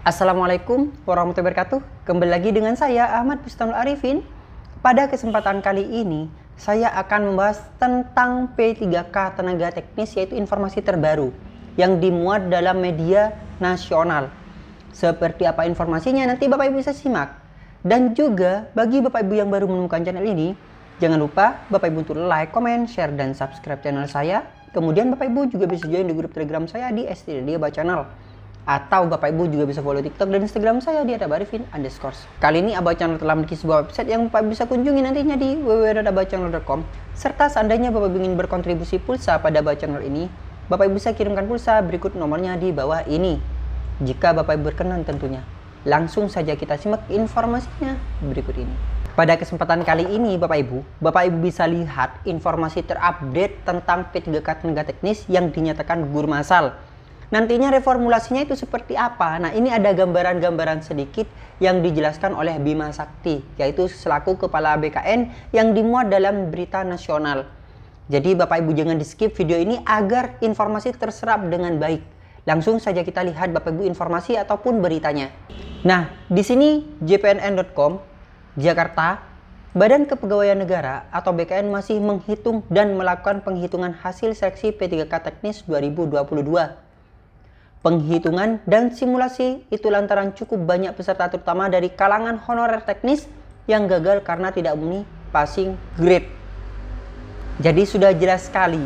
Assalamualaikum warahmatullahi wabarakatuh. Kembali lagi dengan saya Ahmad Bustamul Arifin. Pada kesempatan kali ini saya akan membahas tentang P3K tenaga teknis, yaitu informasi terbaru yang dimuat dalam media nasional. Seperti apa informasinya nanti Bapak Ibu bisa simak. Dan juga bagi Bapak Ibu yang baru menemukan channel ini, jangan lupa Bapak Ibu untuk like, comment, share, dan subscribe channel saya. Kemudian Bapak Ibu juga bisa join di grup Telegram saya di @dia channel. Atau Bapak Ibu juga bisa follow TikTok dan Instagram saya di @abarifin_. Kali ini Abah Channel telah memiliki sebuah website yang Bapak bisa kunjungi nantinya di www.abahchannel.com. Serta seandainya Bapak ingin berkontribusi pulsa pada Abah Channel ini, Bapak Ibu bisa kirimkan pulsa berikut nomornya di bawah ini. Jika Bapak Ibu berkenan tentunya. Langsung saja kita simak informasinya berikut ini. Pada kesempatan kali ini Bapak Ibu bisa lihat informasi terupdate tentang P3K tenaga teknis yang dinyatakan gugur massal. Nantinya reformulasinya itu seperti apa? Nah, ini ada gambaran-gambaran sedikit yang dijelaskan oleh Bima Sakti, yaitu selaku Kepala BKN yang dimuat dalam berita nasional. Jadi Bapak Ibu jangan di skip video ini agar informasi terserap dengan baik. Langsung saja kita lihat Bapak Ibu informasi ataupun beritanya. Nah, di sini jpnn.com, Jakarta, Badan Kepegawaian Negara atau BKN masih menghitung dan melakukan penghitungan hasil seleksi P3K teknis 2022. Penghitungan dan simulasi itu lantaran cukup banyak peserta terutama dari kalangan honorer teknis yang gagal karena tidak memenuhi passing grade. Jadi sudah jelas sekali,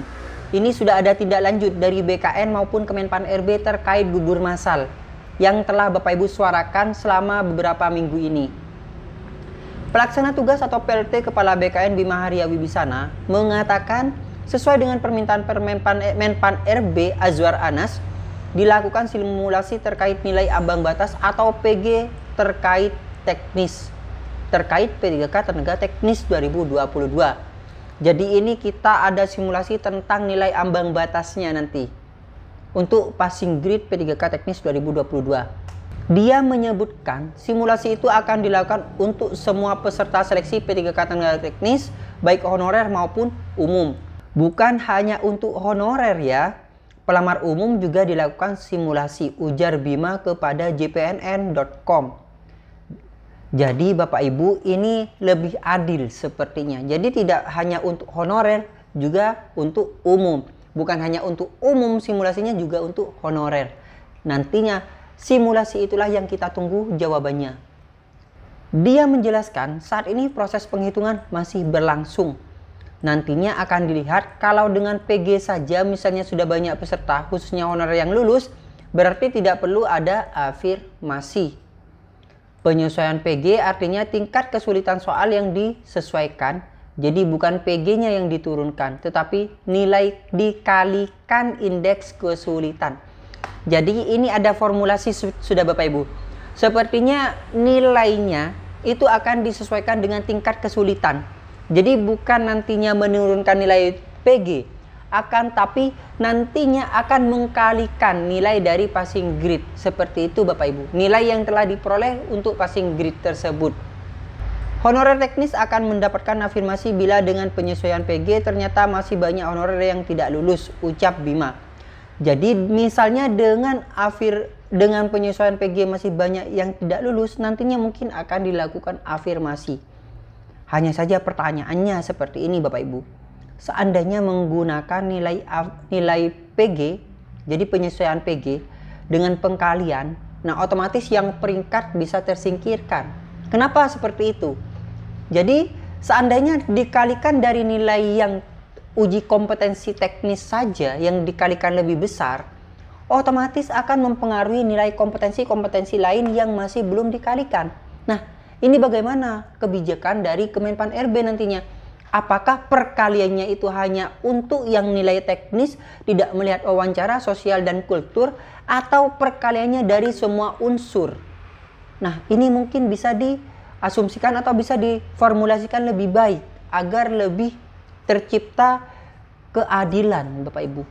ini sudah ada tindak lanjut dari BKN maupun Kemenpan RB terkait gugur massal yang telah Bapak Ibu suarakan selama beberapa minggu ini. Pelaksana tugas atau PLT Kepala BKN Bima Haria Wibisana mengatakan sesuai dengan permintaan Menpan RB Azwar Anas, dilakukan simulasi terkait nilai ambang batas atau PG terkait P3K tenaga teknis 2022. Jadi ini kita ada simulasi tentang nilai ambang batasnya nanti untuk passing grade P3K teknis 2022. Dia menyebutkan simulasi itu akan dilakukan untuk semua peserta seleksi P3K tenaga teknis baik honorer maupun umum. Bukan hanya untuk honorer ya. Pelamar umum juga dilakukan simulasi, ujar Bima kepada jpnn.com. Jadi Bapak Ibu ini lebih adil sepertinya. Jadi tidak hanya untuk honorer, juga untuk umum. Bukan hanya untuk umum simulasinya, juga untuk honorer. Nantinya simulasi itulah yang kita tunggu jawabannya. Dia menjelaskan saat ini proses penghitungan masih berlangsung. Nantinya akan dilihat kalau dengan PG saja misalnya sudah banyak peserta khususnya honorer yang lulus, berarti tidak perlu ada afirmasi. Penyesuaian PG artinya tingkat kesulitan soal yang disesuaikan. Jadi bukan PG-nya yang diturunkan, tetapi nilai dikalikan indeks kesulitan. Jadi ini ada formulasi sudah Bapak Ibu. Sepertinya nilainya itu akan disesuaikan dengan tingkat kesulitan. Jadi bukan nantinya menurunkan nilai PG, tapi nantinya akan mengkalikan nilai dari passing grade. Seperti itu Bapak Ibu, nilai yang telah diperoleh untuk passing grade tersebut. Honorer teknis akan mendapatkan afirmasi bila dengan penyesuaian PG ternyata masih banyak honorer yang tidak lulus, ucap Bima. Jadi misalnya dengan penyesuaian PG masih banyak yang tidak lulus, nantinya mungkin akan dilakukan afirmasi. Hanya saja pertanyaannya seperti ini Bapak Ibu. Seandainya menggunakan nilai PG, jadi penyesuaian PG dengan pengkalian, nah otomatis yang peringkat bisa tersingkirkan. Kenapa seperti itu? Jadi seandainya dikalikan dari nilai yang uji kompetensi teknis saja yang dikalikan lebih besar, otomatis akan mempengaruhi nilai kompetensi lain yang masih belum dikalikan. Nah, ini bagaimana kebijakan dari Kemenpan RB nantinya? Apakah perkaliannya itu hanya untuk yang nilai teknis, tidak melihat wawancara, sosial, dan kultur, atau perkaliannya dari semua unsur? Nah, ini mungkin bisa diasumsikan atau bisa diformulasikan lebih baik agar lebih tercipta keadilan, Bapak Ibu.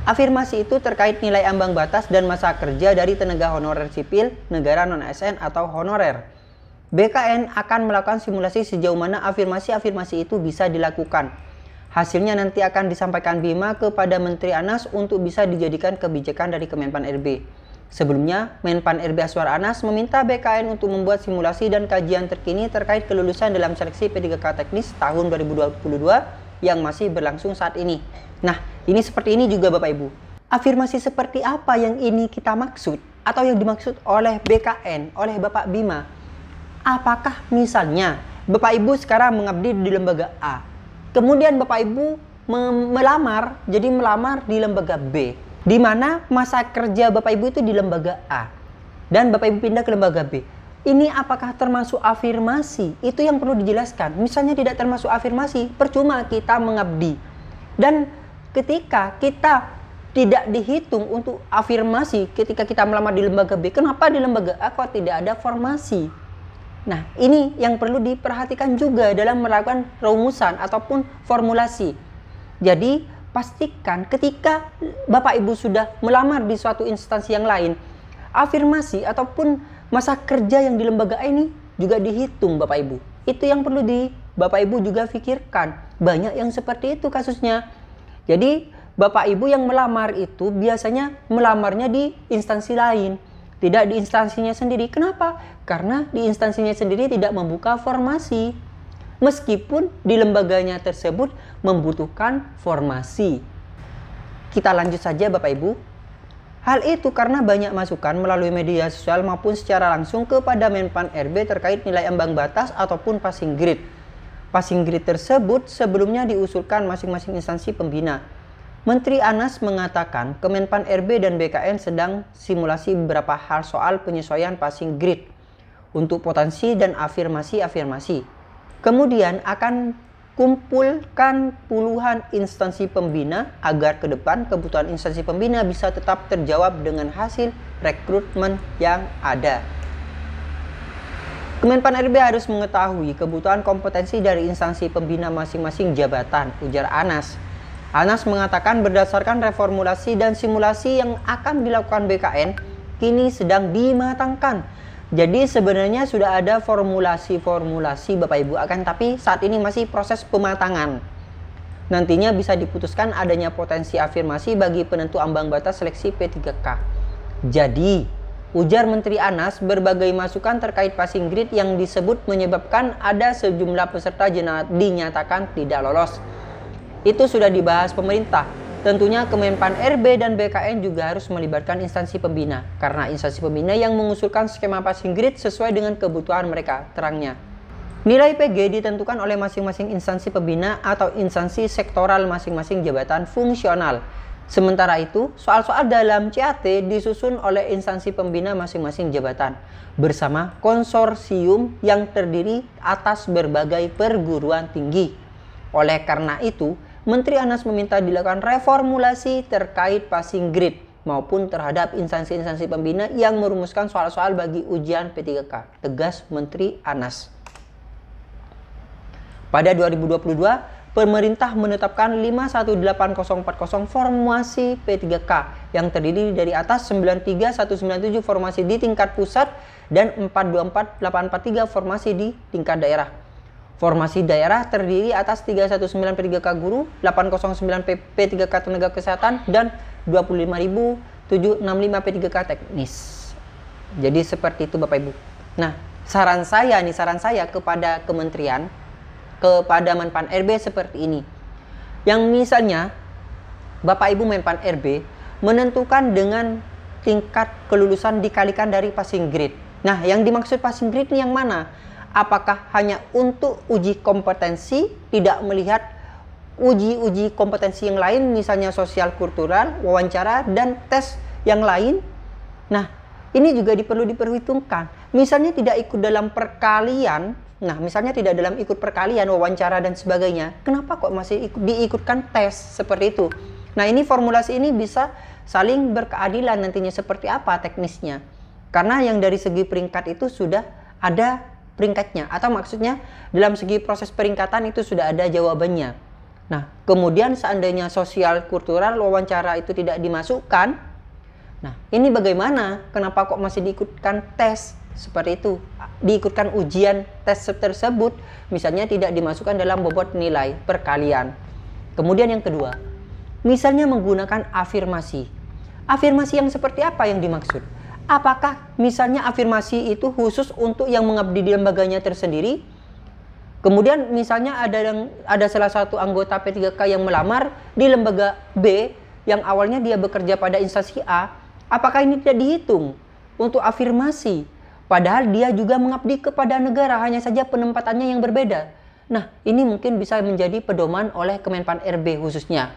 Afirmasi itu terkait nilai ambang batas dan masa kerja dari tenaga honorer sipil negara non-ASN atau honorer. BKN akan melakukan simulasi sejauh mana afirmasi-afirmasi itu bisa dilakukan. Hasilnya nanti akan disampaikan Bima kepada Menteri Anas untuk bisa dijadikan kebijakan dari Kemenpan RB. Sebelumnya, Menpan RB Aswar Anas meminta BKN untuk membuat simulasi dan kajian terkini terkait kelulusan dalam seleksi P3K teknis tahun 2022 yang masih berlangsung saat ini. Nah, ini seperti ini juga Bapak Ibu. Afirmasi seperti apa yang ini kita maksud atau yang dimaksud oleh BKN, oleh Bapak Bima? Apakah misalnya Bapak Ibu sekarang mengabdi di lembaga A, kemudian Bapak Ibu melamar di lembaga B, di mana masa kerja Bapak Ibu itu di lembaga A, dan Bapak Ibu pindah ke lembaga B. Ini apakah termasuk afirmasi? Itu yang perlu dijelaskan. Misalnya tidak termasuk afirmasi, percuma kita mengabdi. Dan ketika kita tidak dihitung untuk afirmasi ketika kita melamar di lembaga B, kenapa di lembaga A kok tidak ada formasi? Nah, ini yang perlu diperhatikan juga dalam melakukan rumusan ataupun formulasi. Jadi, pastikan ketika Bapak Ibu sudah melamar di suatu instansi yang lain, afirmasi ataupun masa kerja yang di lembaga ini juga dihitung Bapak Ibu. Itu yang perlu Bapak Ibu juga pikirkan. Banyak yang seperti itu kasusnya. Jadi, Bapak Ibu yang melamar itu biasanya melamarnya di instansi lain, tidak di instansinya sendiri. Kenapa? Karena di instansinya sendiri tidak membuka formasi. Meskipun di lembaganya tersebut membutuhkan formasi. Kita lanjut saja Bapak Ibu. Hal itu karena banyak masukan melalui media sosial maupun secara langsung kepada Menpan RB terkait nilai ambang batas ataupun passing grade. Passing grade tersebut sebelumnya diusulkan masing-masing instansi pembina. Menteri Anas mengatakan Kemenpan RB dan BKN sedang simulasi beberapa hal soal penyesuaian passing grade untuk potensi dan afirmasi-afirmasi. Kemudian akan kumpulkan puluhan instansi pembina agar ke depan kebutuhan instansi pembina bisa tetap terjawab dengan hasil rekrutmen yang ada. Kemenpan RB harus mengetahui kebutuhan kompetensi dari instansi pembina masing-masing jabatan, ujar Anas. Anas mengatakan berdasarkan reformulasi dan simulasi yang akan dilakukan BKN kini sedang dimatangkan. Jadi sebenarnya sudah ada formulasi Bapak Ibu, akan tapi saat ini masih proses pematangan. Nantinya bisa diputuskan adanya potensi afirmasi bagi penentu ambang batas seleksi P3K. Jadi, ujar Menteri Anas, berbagai masukan terkait passing grade yang disebut menyebabkan ada sejumlah peserta dinyatakan tidak lolos. Itu sudah dibahas pemerintah. Tentunya Kemenpan RB dan BKN juga harus melibatkan instansi pembina, karena instansi pembina yang mengusulkan skema passing grade sesuai dengan kebutuhan mereka, terangnya. Nilai PG ditentukan oleh masing-masing instansi pembina atau instansi sektoral masing-masing jabatan fungsional. Sementara itu, soal-soal dalam CAT disusun oleh instansi pembina masing-masing jabatan, bersama konsorsium yang terdiri atas berbagai perguruan tinggi. Oleh karena itu, Menteri Anas meminta dilakukan reformulasi terkait passing grade maupun terhadap instansi-instansi pembina yang merumuskan soal-soal bagi ujian P3K, tegas Menteri Anas. Pada 2022, pemerintah menetapkan 518040 formasi P3K yang terdiri dari atas 93197 formasi di tingkat pusat dan 424843 formasi di tingkat daerah. Formasi daerah terdiri atas 319 P3K guru, 809 P3K tenaga kesehatan, dan 25.765 P3K teknis. Jadi seperti itu Bapak Ibu. Nah, saran saya kepada kementerian, kepada Menpan RB seperti ini. Yang misalnya Bapak Ibu Menpan RB menentukan dengan tingkat kelulusan dikalikan dari passing grade. Nah, yang dimaksud passing grade ini yang mana? Apakah hanya untuk uji kompetensi, tidak melihat uji kompetensi yang lain, misalnya sosial kultural, wawancara, dan tes yang lain? Nah, ini juga perlu diperhitungkan. Misalnya tidak ikut dalam perkalian, wawancara dan sebagainya, kenapa kok masih diikutkan tes seperti itu? Nah, ini formulasi ini bisa saling berkeadilan nantinya seperti apa teknisnya. Karena yang dari segi peringkat itu sudah ada peringkatnya, atau maksudnya dalam segi proses peringkatan itu sudah ada jawabannya. Nah, kemudian seandainya sosial kultural wawancara itu tidak dimasukkan, nah ini bagaimana? Kenapa kok masih diikutkan tes seperti itu? diikutkan ujian tes tersebut misalnya tidak dimasukkan dalam bobot nilai perkalian. Kemudian yang kedua, misalnya menggunakan afirmasi. Afirmasi yang seperti apa yang dimaksud? Apakah misalnya afirmasi itu khusus untuk yang mengabdi di lembaganya tersendiri? Kemudian misalnya ada salah satu anggota P3K yang melamar di lembaga B yang awalnya dia bekerja pada instansi A, apakah ini tidak dihitung untuk afirmasi? Padahal dia juga mengabdi kepada negara, hanya saja penempatannya yang berbeda. Nah, ini mungkin bisa menjadi pedoman oleh Kemenpan RB khususnya.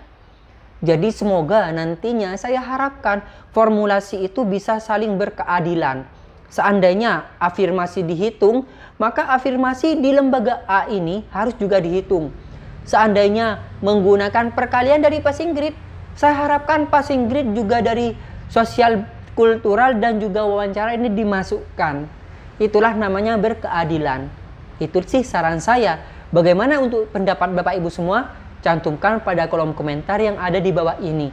Jadi semoga nantinya saya harapkan formulasi itu bisa saling berkeadilan. Seandainya afirmasi dihitung, maka afirmasi di lembaga A ini harus juga dihitung. Seandainya menggunakan perkalian dari passing grade, saya harapkan passing grade juga dari sosial kultural dan juga wawancara ini dimasukkan. Itulah namanya berkeadilan. Itu sih saran saya. Bagaimana untuk pendapat Bapak Ibu semua? Cantumkan pada kolom komentar yang ada di bawah ini.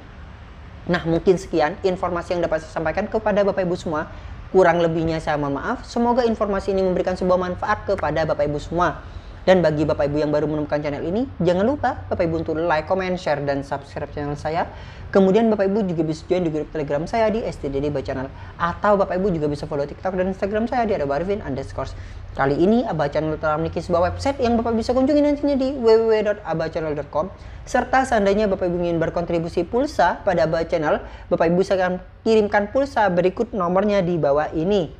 Nah, mungkin sekian informasi yang dapat saya sampaikan kepada Bapak Ibu semua. Kurang lebihnya saya mohon maaf. Semoga informasi ini memberikan sebuah manfaat kepada Bapak Ibu semua. Dan bagi Bapak Ibu yang baru menemukan channel ini, jangan lupa Bapak Ibu untuk like, comment, share, dan subscribe channel saya. Kemudian Bapak Ibu juga bisa join di grup Telegram saya di STDD Abah Channel. Atau Bapak Ibu juga bisa follow TikTok dan Instagram saya di @arvin_. Kali ini Abah Channel telah memiliki sebuah website yang Bapak bisa kunjungi nantinya di www.abahchannel.com. Serta seandainya Bapak Ibu ingin berkontribusi pulsa pada Abah Channel, Bapak Ibu bisa akan kirimkan pulsa berikut nomornya di bawah ini.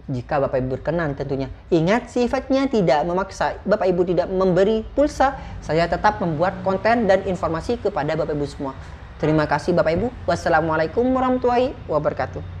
Jika Bapak Ibu berkenan tentunya. Ingat, sifatnya tidak memaksa. Bapak Ibu tidak memberi pulsa, saya tetap membuat konten dan informasi kepada Bapak Ibu semua. Terima kasih Bapak Ibu. Wassalamualaikum warahmatullahi wabarakatuh.